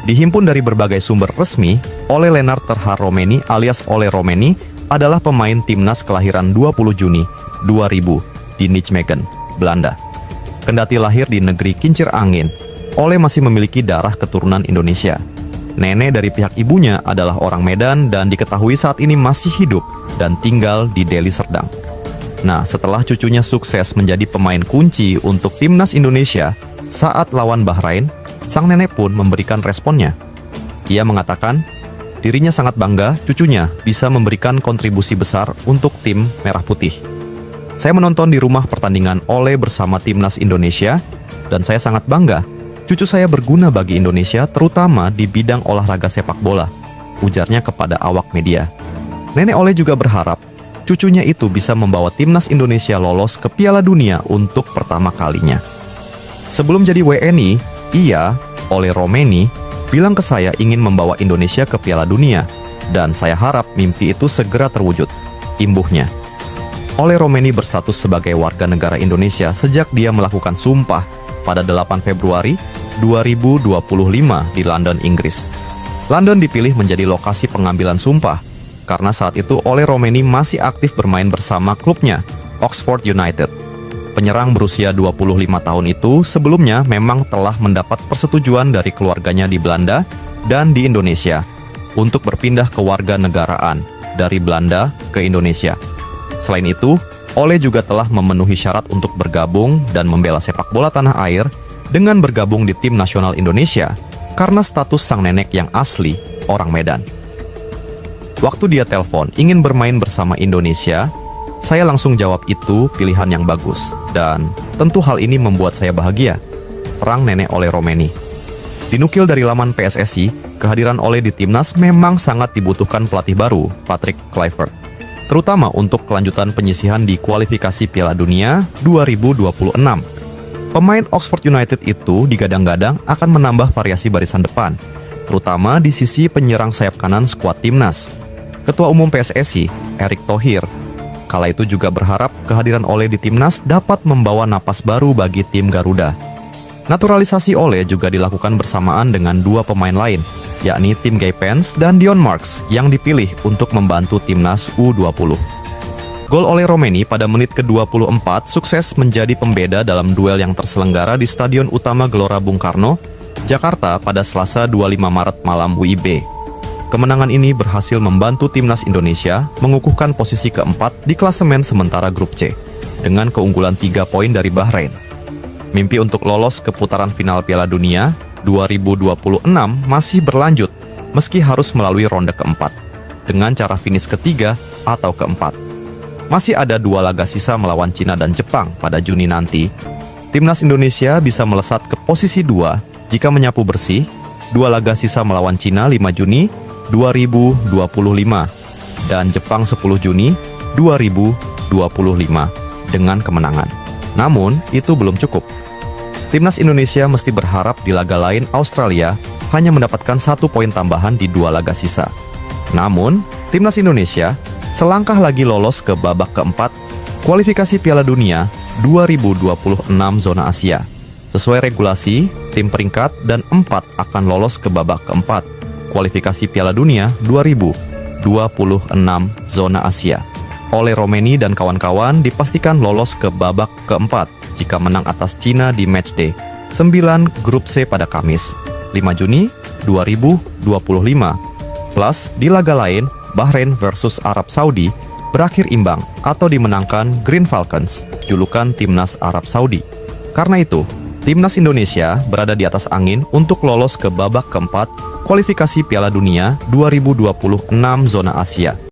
Dihimpun dari berbagai sumber resmi, Ole Lennart Terhaar Romeni alias Ole Romeni adalah pemain timnas kelahiran 20 Juni 2000 di Nijmegen, Belanda. Kendati lahir di negeri kincir angin, Ole masih memiliki darah keturunan Indonesia. Nenek dari pihak ibunya adalah orang Medan dan diketahui saat ini masih hidup dan tinggal di Deli Serdang. Nah, setelah cucunya sukses menjadi pemain kunci untuk timnas Indonesia saat lawan Bahrain, sang nenek pun memberikan responnya. Ia mengatakan, dirinya sangat bangga cucunya bisa memberikan kontribusi besar untuk tim Merah Putih. Saya menonton di rumah pertandingan Ole bersama timnas Indonesia, dan saya sangat bangga cucu saya berguna bagi Indonesia terutama di bidang olahraga sepak bola, ujarnya kepada awak media. Nenek Ole juga berharap cucunya itu bisa membawa timnas Indonesia lolos ke Piala Dunia untuk pertama kalinya. Sebelum jadi WNI, ia, Ole Romeni, bilang ke saya ingin membawa Indonesia ke Piala Dunia, dan saya harap mimpi itu segera terwujud, imbuhnya. Ole Romeni berstatus sebagai warga negara Indonesia sejak dia melakukan sumpah pada 8 Februari 2025 di London, Inggris. London dipilih menjadi lokasi pengambilan sumpah, karena saat itu Ole Romeni masih aktif bermain bersama klubnya, Oxford United. Penyerang berusia 25 tahun itu sebelumnya memang telah mendapat persetujuan dari keluarganya di Belanda dan di Indonesia untuk berpindah ke warga negaraan dari Belanda ke Indonesia. Selain itu, Ole juga telah memenuhi syarat untuk bergabung dan membela sepak bola tanah air dengan bergabung di tim nasional Indonesia karena status sang nenek yang asli orang Medan. Waktu dia telepon ingin bermain bersama Indonesia, saya langsung jawab itu pilihan yang bagus, dan tentu hal ini membuat saya bahagia, terang nenek Ole Romeni. Dinukil dari laman PSSI, kehadiran Ole di timnas memang sangat dibutuhkan pelatih baru, Patrick Kluivert, terutama untuk kelanjutan penyisihan di kualifikasi Piala Dunia 2026. Pemain Oxford United itu digadang-gadang akan menambah variasi barisan depan, terutama di sisi penyerang sayap kanan skuad timnas. Ketua Umum PSSI, Erick Thohir, kala itu juga berharap kehadiran Ole di timnas dapat membawa napas baru bagi tim Garuda. Naturalisasi Ole juga dilakukan bersamaan dengan dua pemain lain, yakni Tim Gaypens dan Dion Marks yang dipilih untuk membantu timnas U20. Gol Ole Romeni pada menit ke-24 sukses menjadi pembeda dalam duel yang terselenggara di Stadion Utama Gelora Bung Karno, Jakarta pada Selasa 25 Maret malam WIB. Kemenangan ini berhasil membantu timnas Indonesia mengukuhkan posisi keempat di klasemen sementara grup C, dengan keunggulan 3 poin dari Bahrain. Mimpi untuk lolos ke putaran final Piala Dunia 2026 masih berlanjut meski harus melalui ronde keempat, dengan cara finish ketiga atau keempat. Masih ada 2 laga sisa melawan Cina dan Jepang pada Juni nanti. Timnas Indonesia bisa melesat ke posisi 2 jika menyapu bersih 2 laga sisa melawan Cina 5 Juni 2025 dan Jepang 10 Juni 2025 dengan kemenangan. Namun, itu belum cukup. Timnas Indonesia mesti berharap di laga lain Australia hanya mendapatkan 1 poin tambahan di 2 laga sisa. Namun, Timnas Indonesia selangkah lagi lolos ke babak keempat kualifikasi Piala Dunia 2026 zona Asia. Sesuai regulasi, tim peringkat dan 4 akan lolos ke babak keempat kualifikasi Piala Dunia 2026 zona Asia. Ole Romeni dan kawan-kawan dipastikan lolos ke babak keempat jika menang atas Cina di matchday 9 grup C pada Kamis 5 Juni 2025. Plus di laga lain Bahrain versus Arab Saudi berakhir imbang atau dimenangkan Green Falcons, julukan timnas Arab Saudi. Karena itu, timnas Indonesia berada di atas angin untuk lolos ke babak keempat kualifikasi Piala Dunia 2026 zona Asia.